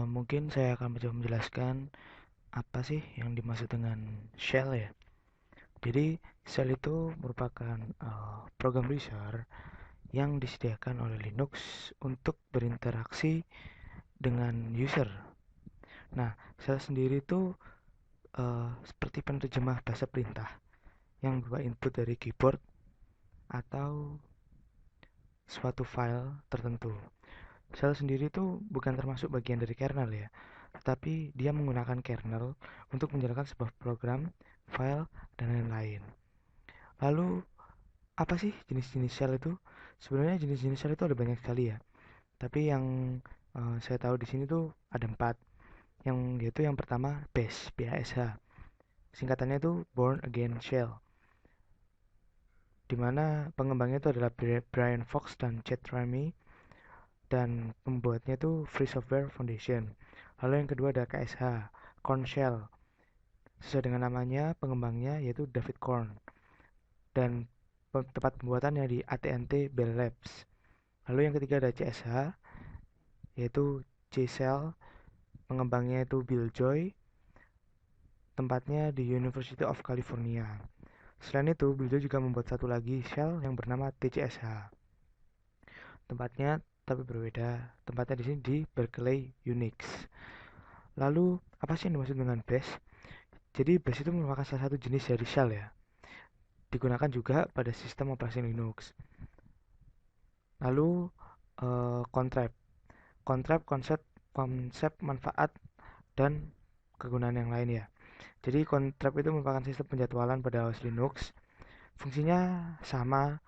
Mungkin saya akan mencoba menjelaskan apa sih yang dimaksud dengan shell ya. Jadi shell itu merupakan program besar yang disediakan oleh Linux untuk berinteraksi dengan user. Nah, shell sendiri itu seperti penerjemah bahasa perintah yang berupa input dari keyboard atau suatu file tertentu. Shell sendiri itu bukan termasuk bagian dari kernel ya, tetapi dia menggunakan kernel untuk menjalankan sebuah program, file, dan lain-lain. Lalu, apa sih jenis-jenis shell itu? Sebenarnya jenis-jenis shell itu ada banyak sekali ya, tapi yang saya tahu di sini tuh ada 4. Yang yaitu yang pertama BASH, BASH. Singkatannya itu Born Again Shell, di mana pengembangnya itu adalah Brian Fox dan Chet Ramy, dan pembuatnya itu Free Software Foundation. Lalu yang kedua ada KSH, Korn Shell. Sesuai dengan namanya, pengembangnya yaitu David Korn, dan tempat pembuatannya di AT&T Bell Labs. Lalu yang ketiga ada CSH, yaitu C-Shell, pengembangnya itu Bill Joy, tempatnya di University of California. Selain itu, Bill Joy juga membuat satu lagi shell yang bernama TCSH. Tempatnya tapi berbeda. Tempatnya di sini di Berkeley, Unix. Lalu, apa sih yang dimaksud dengan bash? Jadi, bash itu merupakan salah satu jenis dari shell ya. Digunakan juga pada sistem operasi Linux. Lalu, contrap. Contrap konsep manfaat dan kegunaan yang lain ya. Jadi, contrap itu merupakan sistem penjadwalan pada OS Linux. Fungsinya sama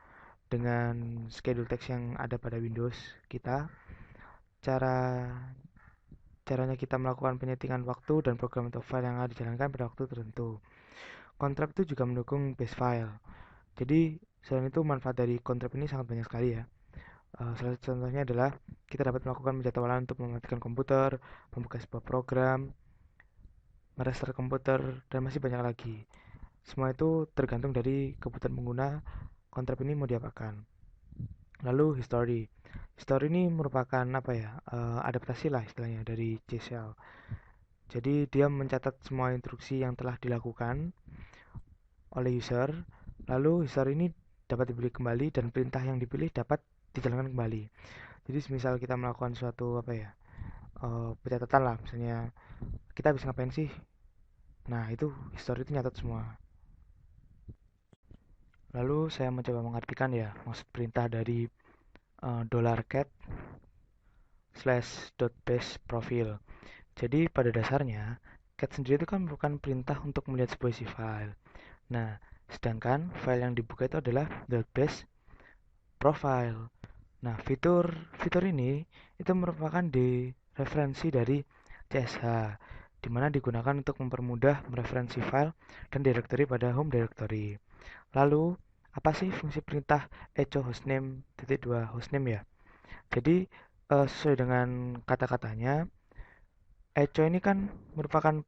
dengan schedule text yang ada pada Windows kita. Cara Caranya kita melakukan penyetingan waktu dan program atau file yang dijalankan pada waktu tertentu. Contrap itu juga mendukung base file. Jadi selain itu manfaat dari contrap ini sangat banyak sekali ya. Salah satu contohnya adalah kita dapat melakukan penjadwalan untuk mematikan komputer, membuka sebuah program, merestart komputer, dan masih banyak lagi. Semua itu tergantung dari kebutuhan pengguna contrap ini mau diapakan. Lalu history. History ini merupakan apa ya? Adaptasi lah istilahnya dari C-Shell. Jadi dia mencatat semua instruksi yang telah dilakukan oleh user, lalu user ini dapat dipilih kembali dan perintah yang dipilih dapat dijalankan kembali. Jadi misal kita melakukan suatu apa ya, pencatatan lah, misalnya kita habis ngapain sih? Nah itu history itu nyatat semua. Lalu saya mencoba mengartikan ya maksud perintah dari $cat slash dot base profile. Jadi pada dasarnya cat sendiri itu kan merupakan perintah untuk melihat sebuah isi file. Nah, sedangkan file yang dibuka itu adalah .base profile. Nah, fitur ini itu merupakan referensi dari CSH, di mana digunakan untuk mempermudah mereferensi file dan directory pada home directory. Lalu, apa sih fungsi perintah echo hostname -2 hostname ya? Jadi, sesuai dengan kata-katanya, echo ini kan merupakan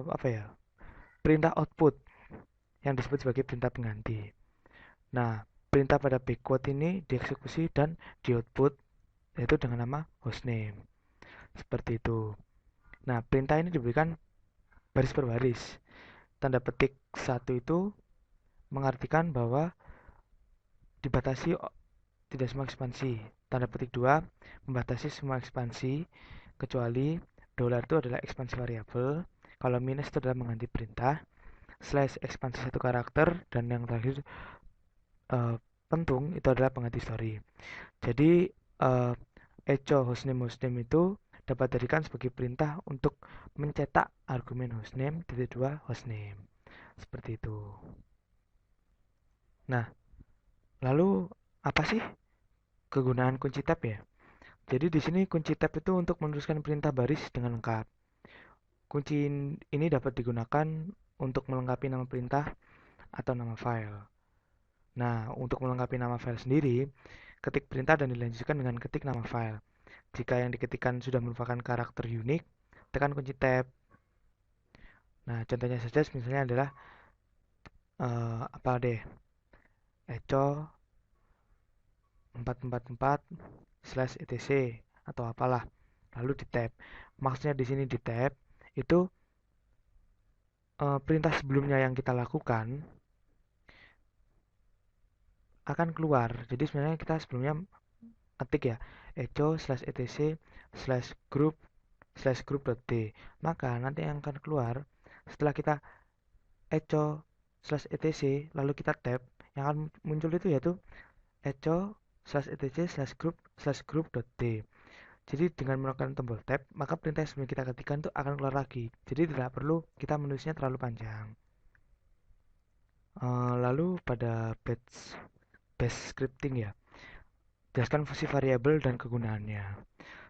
apa ya? Perintah output yang disebut sebagai perintah pengganti. Nah, perintah pada backward ini dieksekusi dan di output yaitu dengan nama hostname. Seperti itu. Nah, perintah ini diberikan baris per baris. Tanda petik satu itu mengartikan bahwa dibatasi tidak semua ekspansi. Tanda petik 2 membatasi semua ekspansi kecuali dolar itu adalah ekspansi variabel. Kalau minus itu adalah mengganti perintah. Slash ekspansi satu karakter dan yang terakhir uh, pentung itu adalah pengganti story. Jadi echo hostname itu dapat dijadikan sebagai perintah untuk mencetak argumen hostname -2 hostname. Seperti itu. Nah, lalu apa sih kegunaan kunci tab ya? Jadi di sini kunci tab itu untuk meneruskan perintah baris dengan lengkap. Kunci ini dapat digunakan untuk melengkapi nama perintah atau nama file. Nah, untuk melengkapi nama file sendiri, ketik perintah dan dilanjutkan dengan ketik nama file. Jika yang diketikkan sudah merupakan karakter unik, tekan kunci tab. Nah, contohnya saja misalnya adalah apa deh? Echo 444 slash etc atau apalah. lalu di tab. Maksudnya di sini di tab itu perintah sebelumnya yang kita lakukan akan keluar. Jadi sebenarnya kita sebelumnya ketik ya echo /etc /group/group.d, maka nanti yang akan keluar setelah kita echo/etc lalu kita tab, yang akan muncul itu yaitu echo/etc/group/group.d. Jadi dengan melakukan tombol tab, maka perintah yang sebelum kita ketikkan itu akan keluar lagi. Jadi tidak perlu kita menulisnya terlalu panjang. Lalu pada bash scripting ya, jelaskan fungsi variabel dan kegunaannya.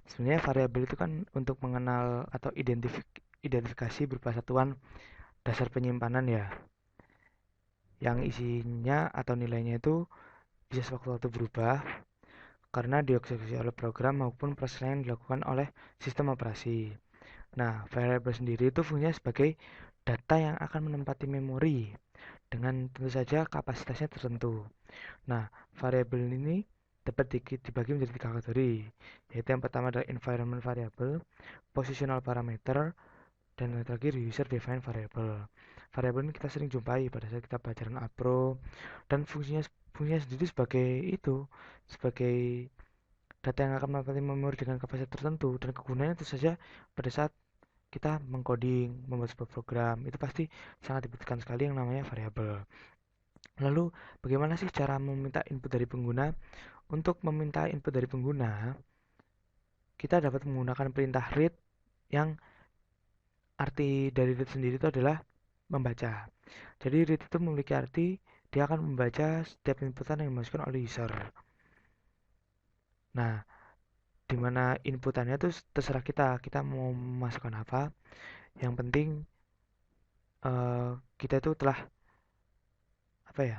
Sebenarnya variabel itu kan untuk mengenal atau identifikasi berupa satuan dasar penyimpanan ya, yang isinya atau nilainya itu bisa sewaktu-waktu berubah karena dieksekusi oleh program maupun proses yang dilakukan oleh sistem operasi. Nah, variabel sendiri itu fungsinya sebagai data yang akan menempati memori dengan tentu saja kapasitasnya tertentu. Nah, variabel ini dapat dibagi menjadi 3 kategori, yaitu yang pertama adalah environment variable, positional parameter, dan yang terakhir user defined variable. Variabel ini kita sering jumpai pada saat kita pelajaran APRO, dan fungsinya sendiri sebagai data yang akan menempati memori dengan kapasitas tertentu, dan kegunaannya tentu saja pada saat kita mengcoding, membuat sebuah program, itu pasti sangat dibutuhkan sekali yang namanya variabel. Lalu, bagaimana sih cara meminta input dari pengguna? Untuk meminta input dari pengguna, kita dapat menggunakan perintah read, yang arti dari read sendiri itu adalah membaca. Jadi read itu memiliki arti dia akan membaca setiap inputan yang dimasukkan oleh user. Nah, dimana inputannya itu terserah kita mau memasukkan apa. Yang penting kita itu telah apa ya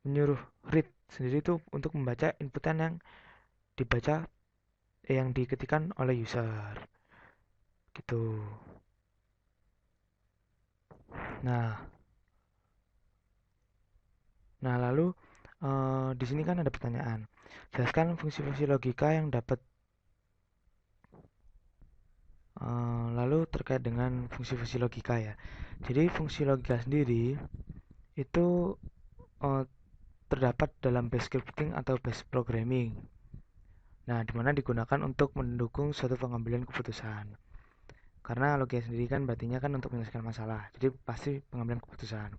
menyuruh read sendiri itu untuk membaca inputan yang dibaca yang diketikkan oleh user gitu. Nah, lalu di sini kan ada pertanyaan. Jelaskan fungsi-fungsi logika yang dapat. Lalu terkait dengan fungsi-fungsi logika ya. Jadi fungsi logika sendiri itu terdapat dalam bash scripting atau bash programming. Nah, dimana digunakan untuk mendukung suatu pengambilan keputusan. Karena logika sendiri kan berartinya kan untuk menyelesaikan masalah. Jadi pasti pengambilan keputusan.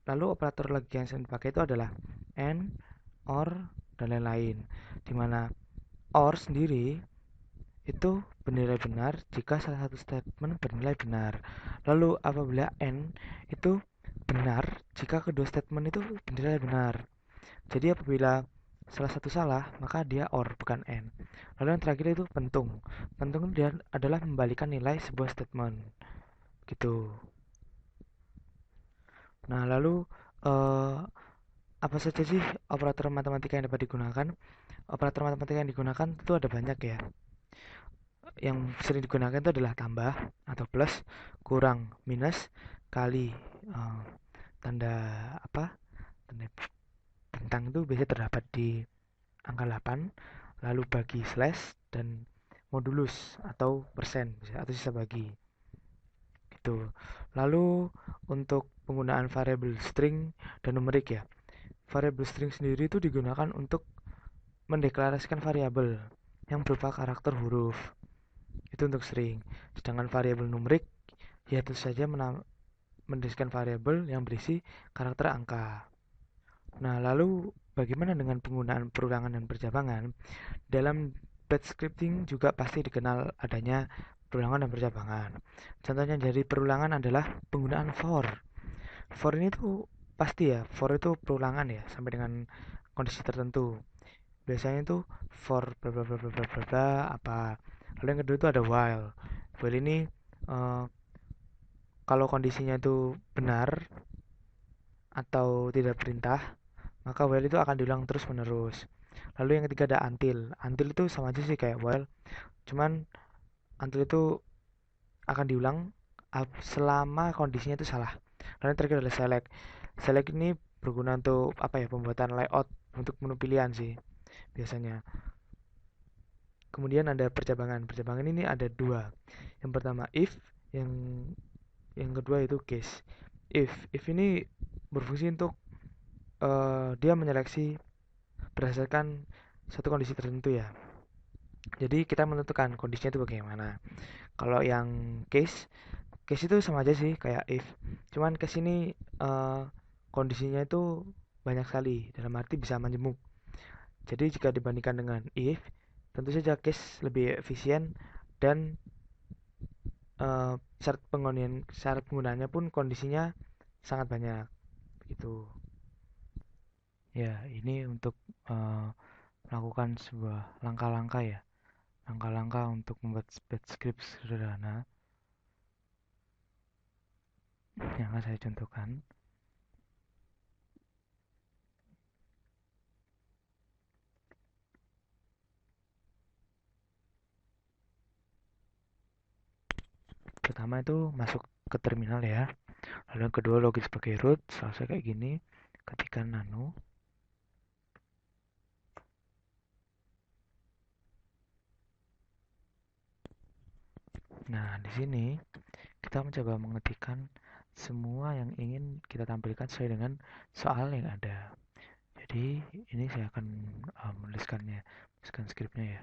Lalu operator logika yang sering dipakai itu adalah AND, OR, dan lain-lain. Dimana OR sendiri itu bernilai benar jika salah satu statement bernilai benar. Lalu apabila AND itu benar jika kedua statement itu bernilai benar. Jadi apabila salah satu salah, maka dia OR bukan AND. Lalu yang terakhir itu pentung. Pentung dia adalah membalikan nilai sebuah statement. Gitu. Nah, lalu apa saja sih operator matematika yang dapat digunakan? Operator matematika yang digunakan itu ada banyak ya. Yang sering digunakan itu adalah tambah atau plus, kurang, minus, kali. Tanda apa? Tanda bintang itu biasanya terdapat di angka 8, lalu bagi slash dan modulus atau persen atau sisa bagi. Gitu. Lalu untuk penggunaan variabel string dan numerik ya. Variabel string sendiri itu digunakan untuk mendeklarasikan variabel yang berupa karakter huruf. Itu untuk string. Sedangkan variabel numerik ya tentu saja mendeskripsikan variabel yang berisi karakter angka. Nah, lalu bagaimana dengan penggunaan perulangan dan percabangan? Dalam batch scripting juga pasti dikenal adanya perulangan dan percabangan. Contohnya dari perulangan adalah penggunaan for. For ini tuh pasti ya, for itu perulangan ya sampai dengan kondisi tertentu. Biasanya itu for bla bla bla bla bla bla, bla apa. Lalu yang kedua itu ada while. While ini kalau kondisinya itu benar atau tidak perintah, maka while itu akan diulang terus menerus. Lalu yang ketiga ada until. Until itu sama aja sih kayak while, cuman until itu akan diulang selama kondisinya itu salah. Lalu yang terakhir adalah select. Select ini berguna untuk apa ya, pembuatan layout untuk menu pilihan sih biasanya. Kemudian ada percabangan. Percabangan ini ada dua. Yang pertama if, yang kedua itu case. If ini berfungsi untuk dia menyeleksi berdasarkan satu kondisi tertentu ya. Jadi kita menentukan kondisinya itu bagaimana. Kalau yang case itu sama aja sih kayak if. Cuman case ini kondisinya itu banyak sekali, dalam arti bisa majemuk. Jadi jika dibandingkan dengan if, tentu saja case lebih efisien dan syarat penggunaannya pun kondisinya sangat banyak gitu. Ya, ini untuk eh, melakukan sebuah langkah-langkah ya. Langkah-langkah untuk membuat script sederhana yang akan saya contohkan. Pertama itu masuk ke terminal ya. Lalu yang kedua login sebagai root, selesai kayak gini. Ketikkan nano. Nah, di sini kita mencoba mengetikkan semua yang ingin kita tampilkan sesuai dengan soal yang ada. Jadi ini saya akan menuliskan skripnya ya.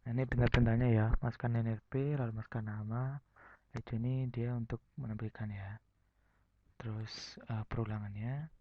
Nah, ini bentar-bentarnya ya, masukkan NRP, lalu masukkan nama. Itu ini dia untuk menampilkan ya. Terus perulangannya.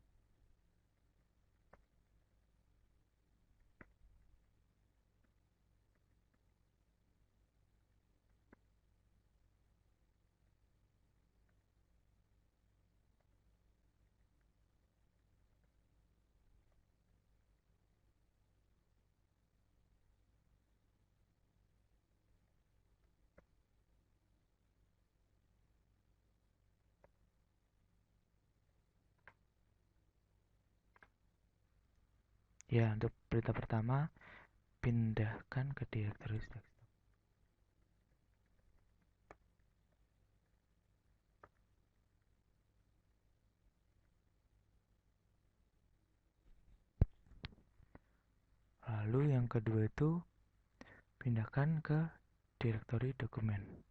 Ya, untuk berita pertama, pindahkan ke directory desktop. Lalu yang kedua itu pindahkan ke directory dokumen.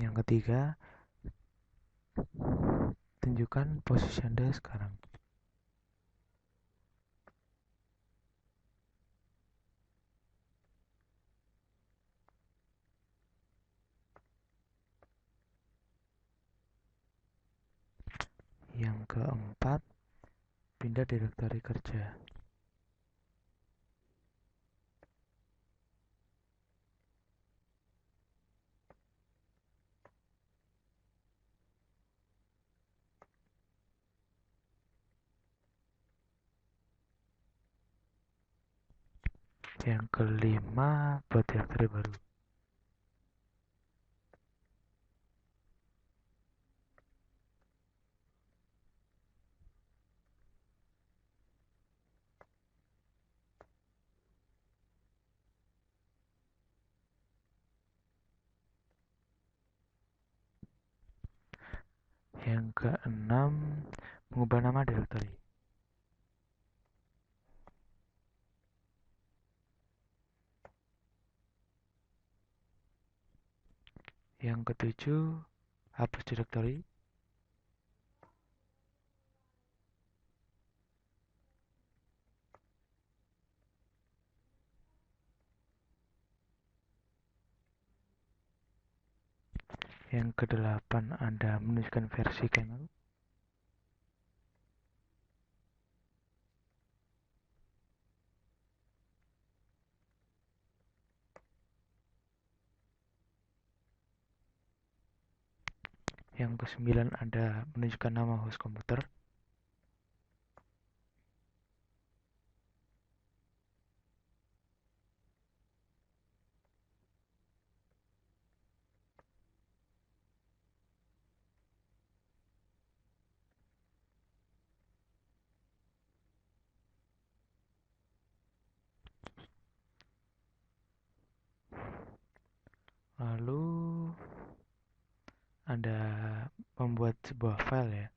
Yang ketiga, tunjukkan posisi Anda sekarang. keempat, pindah direktori kerja. Yang kelima, buat direktori baru. Yang keenam, mengubah nama direktori. Yang ketujuh, hapus direktori. Yang kedelapan, Anda menuliskan versi kernel. Yang kesembilan, Anda menunjukkan nama host komputer. Lalu Anda membuat sebuah file ya.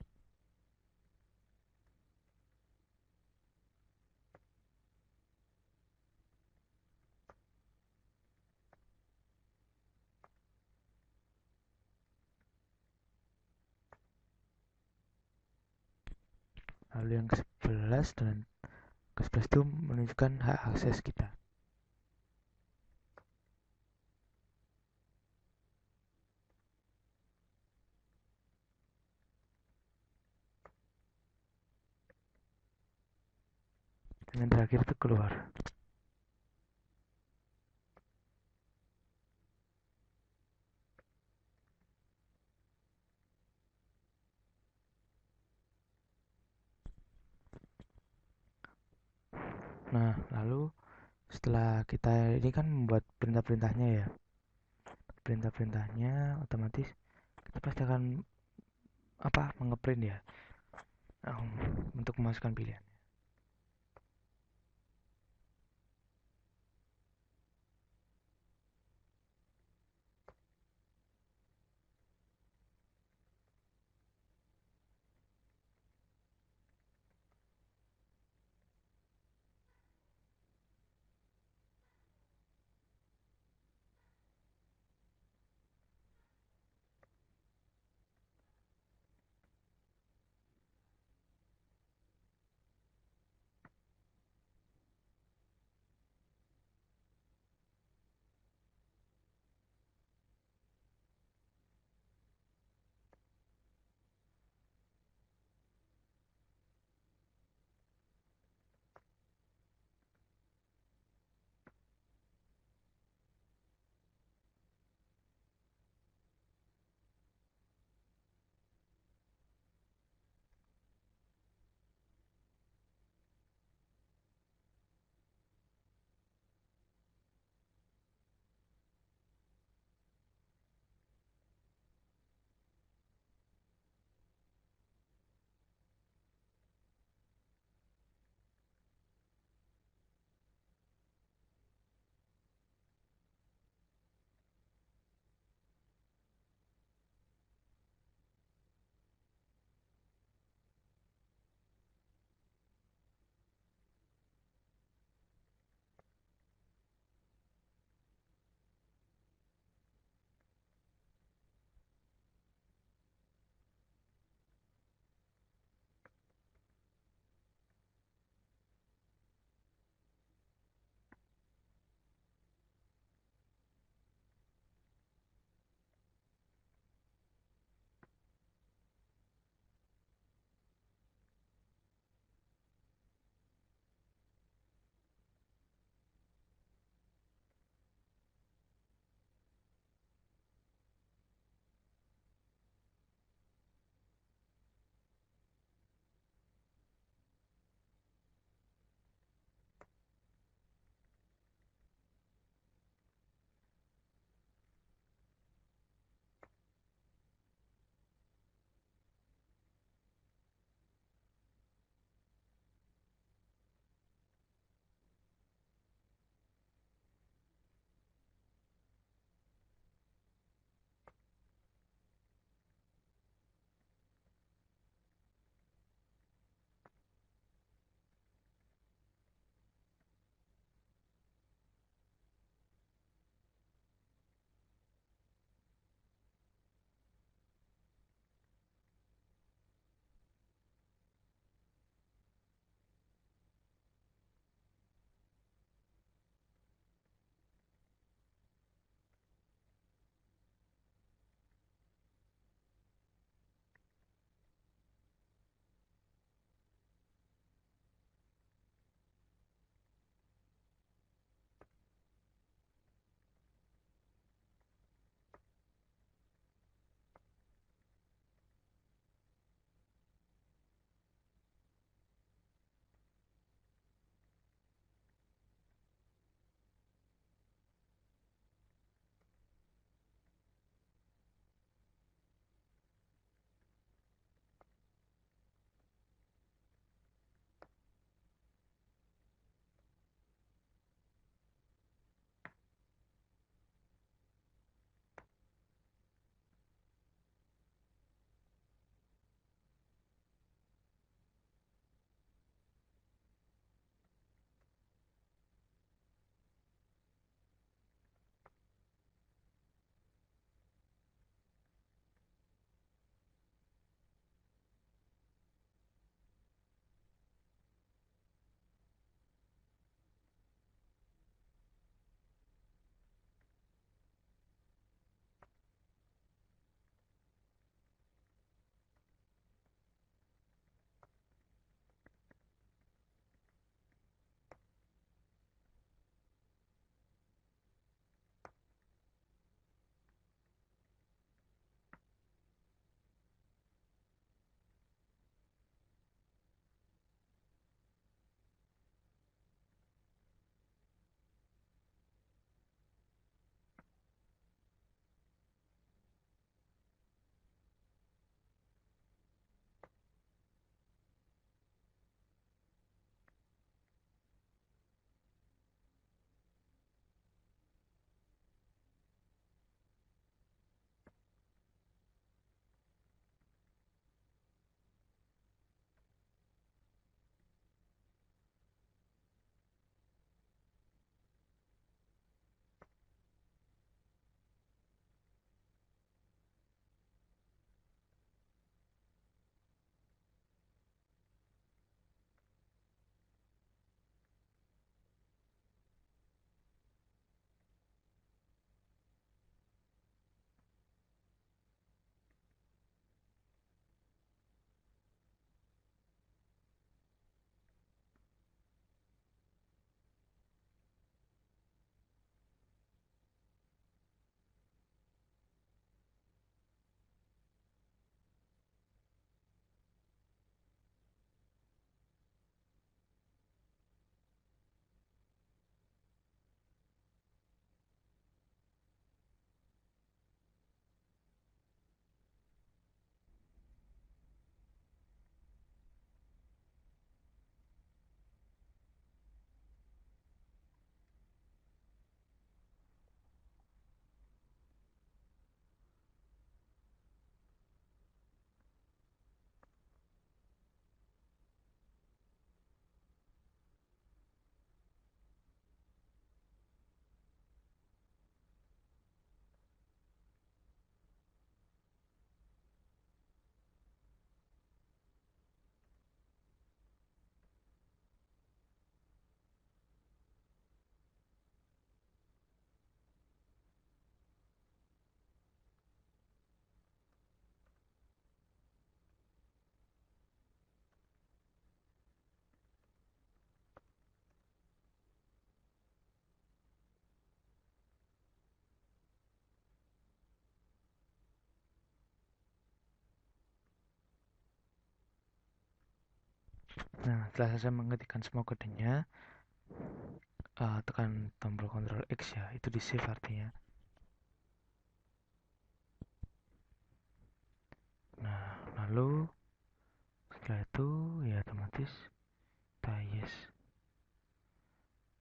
Lalu yang ke-11 dan ke-11 itu menunjukkan hak akses kita. Dan yang terakhir itu keluar. Nah, lalu setelah kita ini kan membuat perintah-perintahnya ya. Perintah-perintahnya otomatis kita pasti akan mengeprint ya. Untuk memasukkan pilihan. Nah, setelah selesai mengetikkan semua kodenya, tekan tombol Ctrl X ya, itu di save artinya. Nah, lalu setelah itu ya otomatis kita yes.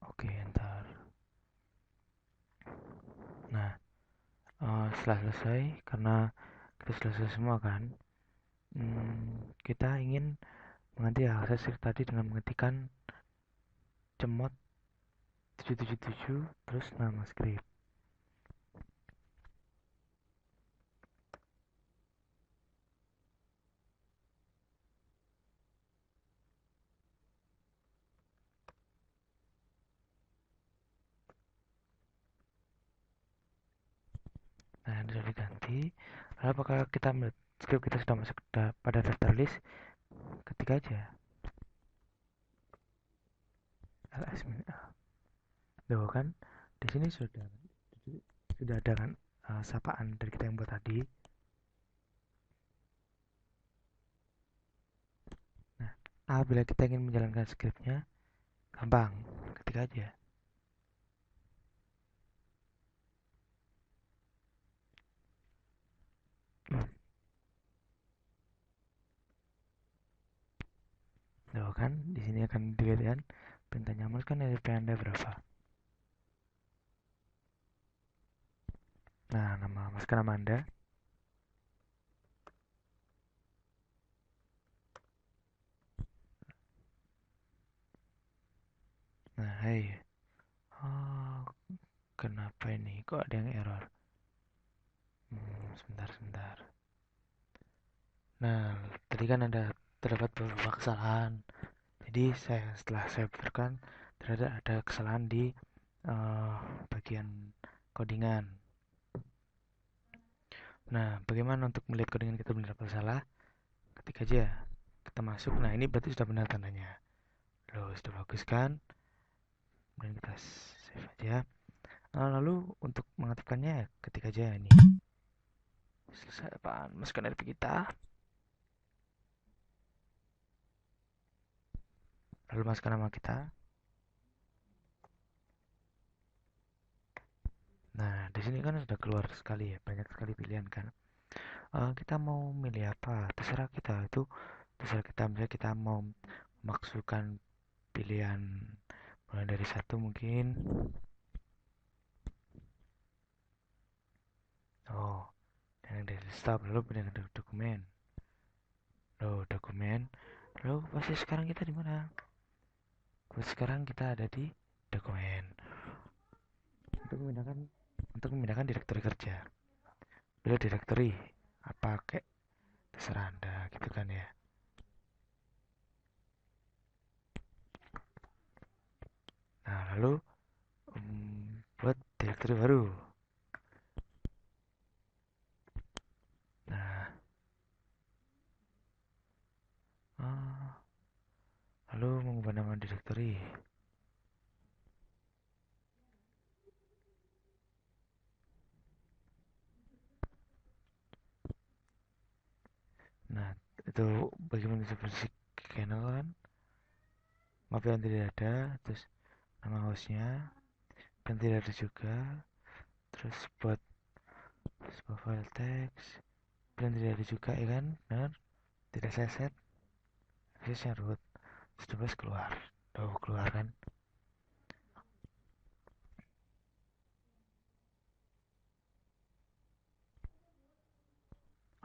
Oke, ntar. Nah, setelah selesai, karena kita sudah selesai semua kan, kita ingin mengganti akses tadi dengan mengetikkan cemot 777 terus nama script. Nah, ini sudah diganti. Lalu apakah kita melihat script kita sudah masuk pada daftar list? Ketik aja ls Tuh kan, di sini sudah ada kan sapaan dari kita yang buat tadi. Nah, apabila kita ingin menjalankan scriptnya, gampang, ketik aja. Tuh kan, di sini akan dilihat kan, perintahnya Mas kan RP Anda berapa. Nah, nama Mas kan nama Anda. Nah, hai. Oh, kenapa ini? Kok ada yang error? Sebentar. Nah, tadi kan terdapat beberapa kesalahan. Jadi setelah saya putarkan, ternyata ada kesalahan di bagian codingan. Nah, bagaimana untuk melihat codingan kita benar apa salah? Ketik aja, kita masuk. Nah, ini berarti sudah benar tandanya. Loh, sudah bagus kan? Kemudian kita save aja. Lalu untuk mengaktifkannya, ketik aja ini. Selesai apaan? Masukkan RP kita. Lalu masukkan nama kita. Nah, di sini kan sudah keluar sekali ya, banyak sekali pilihan kan. Kita mau milih apa? Terserah kita itu, terserah kita. Misalnya kita mau memasukkan pilihan mulai dari satu mungkin. Oh, yang dari desktop, lalu pindah ke dokumen. Loh, dokumen. Lalu pasti sekarang kita di mana? Sekarang kita ada di dokumen. Untuk memindahkan direktori kerja. Pilih direktori apa kayak terserah Anda gitu kan ya. Nah, lalu buat direktori baru. Nah, lalu mengubah nama direktori. Nah, itu bagaimana seperti channel kan? Map yang tidak ada, terus nama hostnya yang tidak ada juga, terus buat sebuah file text yang tidak ada juga ya kan? Benar? Tidak saya set, aksesnya root, 17 keluar, keluar kan?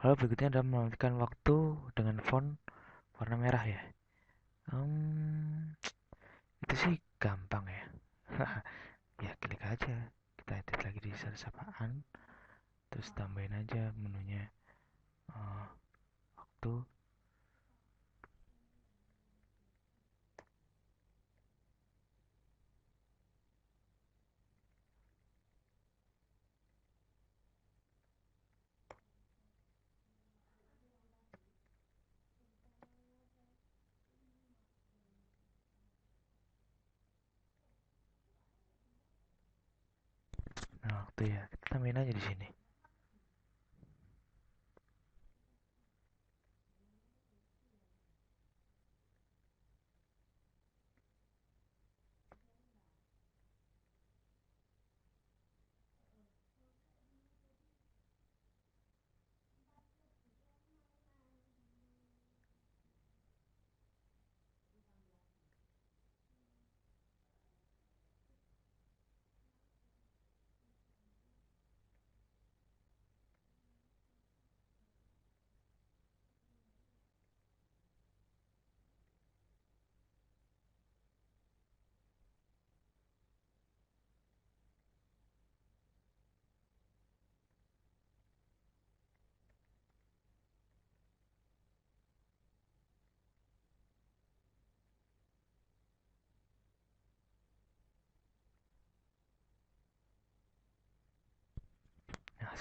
Lalu berikutnya adalah menentukan waktu dengan font warna merah ya. Itu sih gampang ya. Ya klik aja, kita edit lagi di sapaan, terus tambahin aja menunya waktu. Nah waktu ya, kita tambahin aja di sini.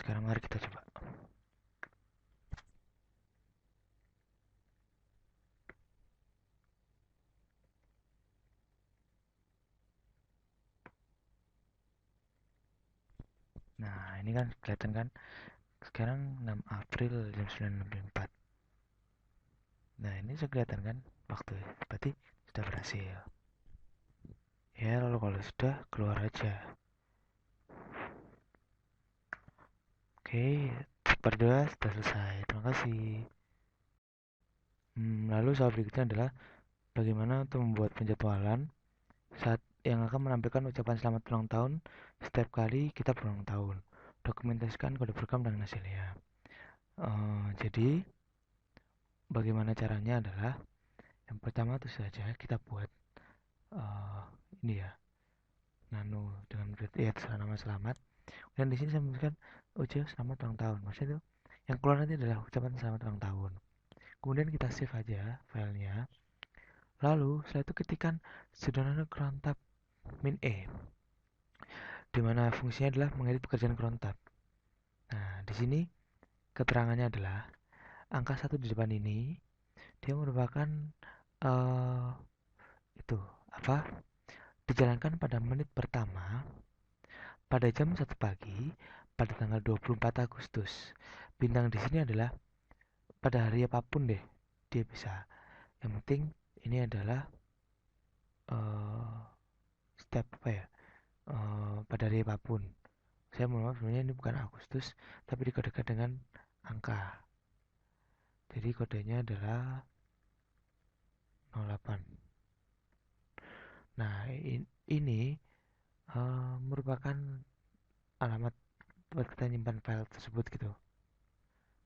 sekarang mari kita coba. Nah, ini kan kelihatan kan sekarang 6 April jam 9.04. Nah, ini sudah kelihatan kan waktu, berarti sudah berhasil. Ya, lalu kalau sudah keluar aja. Oke, berdua sudah selesai. Terima kasih. Lalu soal berikutnya adalah bagaimana untuk membuat penjadwalan saat yang akan menampilkan ucapan selamat ulang tahun setiap kali kita berulang tahun. Dokumentasikan kode program dan hasilnya. Jadi, bagaimana caranya adalah yang pertama itu saja kita buat uh, ini ya, nano dengan ya terserah nama selamat. Dan di sini saya menuliskan ucap selamat ulang tahun. Maksudnya itu yang keluar nanti adalah ucapan selamat ulang tahun. Kemudian kita save aja filenya. Lalu setelah itu ketikkan sederhana cron tab min e, di mana fungsinya adalah mengedit pekerjaan cron tab. Nah, di sini keterangannya adalah angka 1 di depan ini dia merupakan uh, itu apa? Dijalankan pada menit pertama pada jam 1 pagi pada tanggal 24 Agustus. Bintang di sini adalah pada hari apapun deh dia bisa. Yang penting ini adalah uh, step apa ya? Pada hari apapun. Saya mohon maaf sebenarnya ini bukan Agustus tapi dikodekan dengan angka. Jadi kodenya adalah 08. Nah, ini merupakan alamat buat kita nyimpan file tersebut gitu.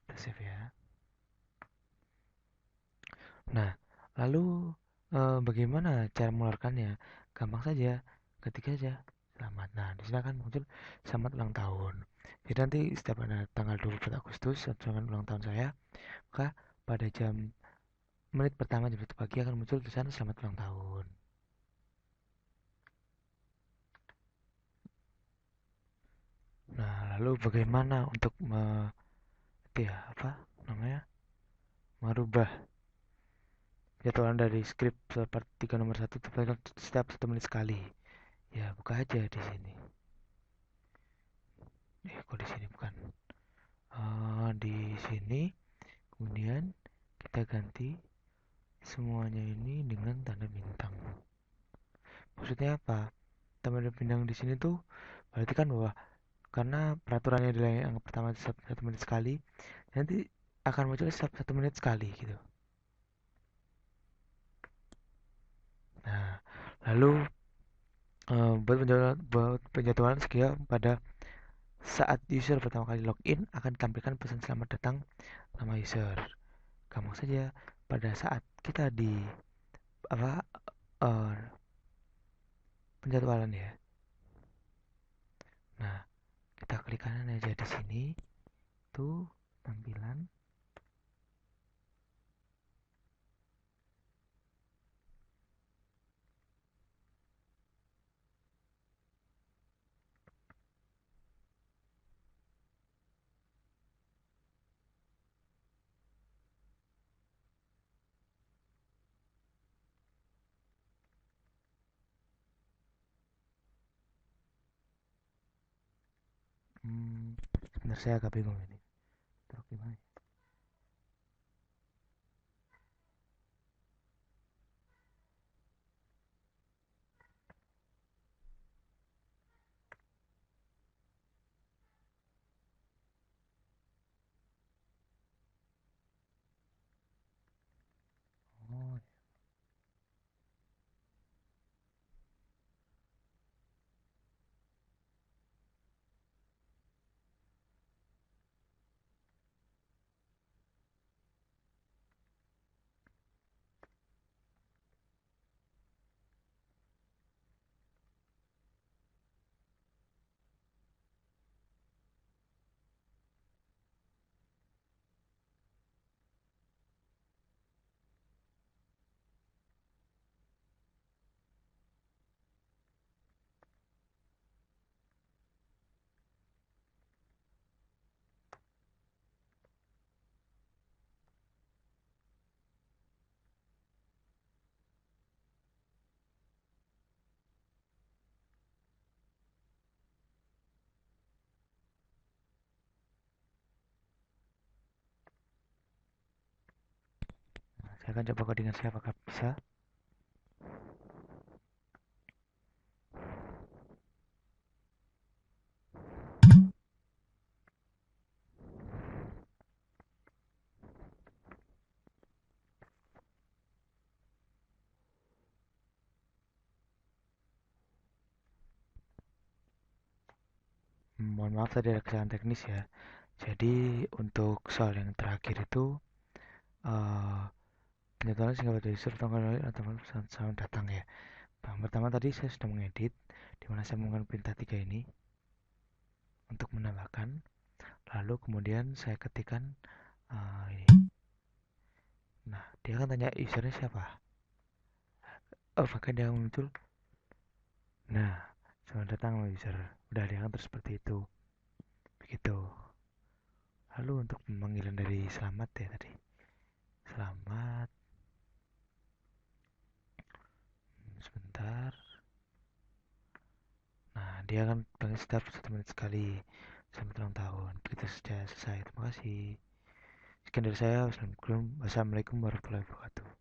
Kita save ya. Nah, lalu bagaimana cara mengeluarkannya? Gampang saja, ketik aja selamat. Nah, di sini akan muncul selamat ulang tahun. Jadi nanti setiap ada tanggal 24 Agustus dengan ulang tahun saya, maka pada menit pertama jam 1 pagi akan muncul tulisan selamat ulang tahun. Nah, lalu bagaimana untuk ya apa namanya? Merubah jadwalan dari skrip seperti 3 nomor 1 setiap 1 menit sekali. Ya, buka aja di sini. Kok di sini bukan? Di sini kemudian kita ganti semuanya ini dengan tanda bintang. Maksudnya apa? Tanda bintang di sini tuh berarti kan bahwa karena peraturannya adalah yang pertama 1 menit sekali, nanti akan muncul 1 menit sekali gitu. Nah, lalu buat penjadwalan sekia pada saat user pertama kali login akan ditampilkan pesan selamat datang nama user. Gampang saja pada saat kita di apa uh, penjadwalan ya. Nah, kita klik kanan aja di sini tuh tampilan. Sebentar saya agak bingung ini. Terus gimana? Oh, Saya akan coba codingan saya apakah bisa. Mohon maaf tadi ada kesalahan teknis ya. Jadi untuk soal yang terakhir itu uh, penjadwalan singkat dari user tanggal teman selamat datang ya. Yang pertama tadi saya sudah mengedit di mana saya menggunakan perintah 3 ini untuk menambahkan. Lalu kemudian saya ketikkan ini. Nah, dia akan tanya usernya siapa. Oh, maka dia akan muncul. Nah, selamat datang user. Udah dia akan terus seperti itu. Begitu. Lalu untuk pemanggilan dari selamat ya tadi. Selamat. Sebentar. Nah, dia akan panggil setiap 1 menit sekali. Selamat ulang tahun. Kita sudah selesai. Terima kasih. Sekian dari saya. Wassalamualaikum warahmatullahi wabarakatuh.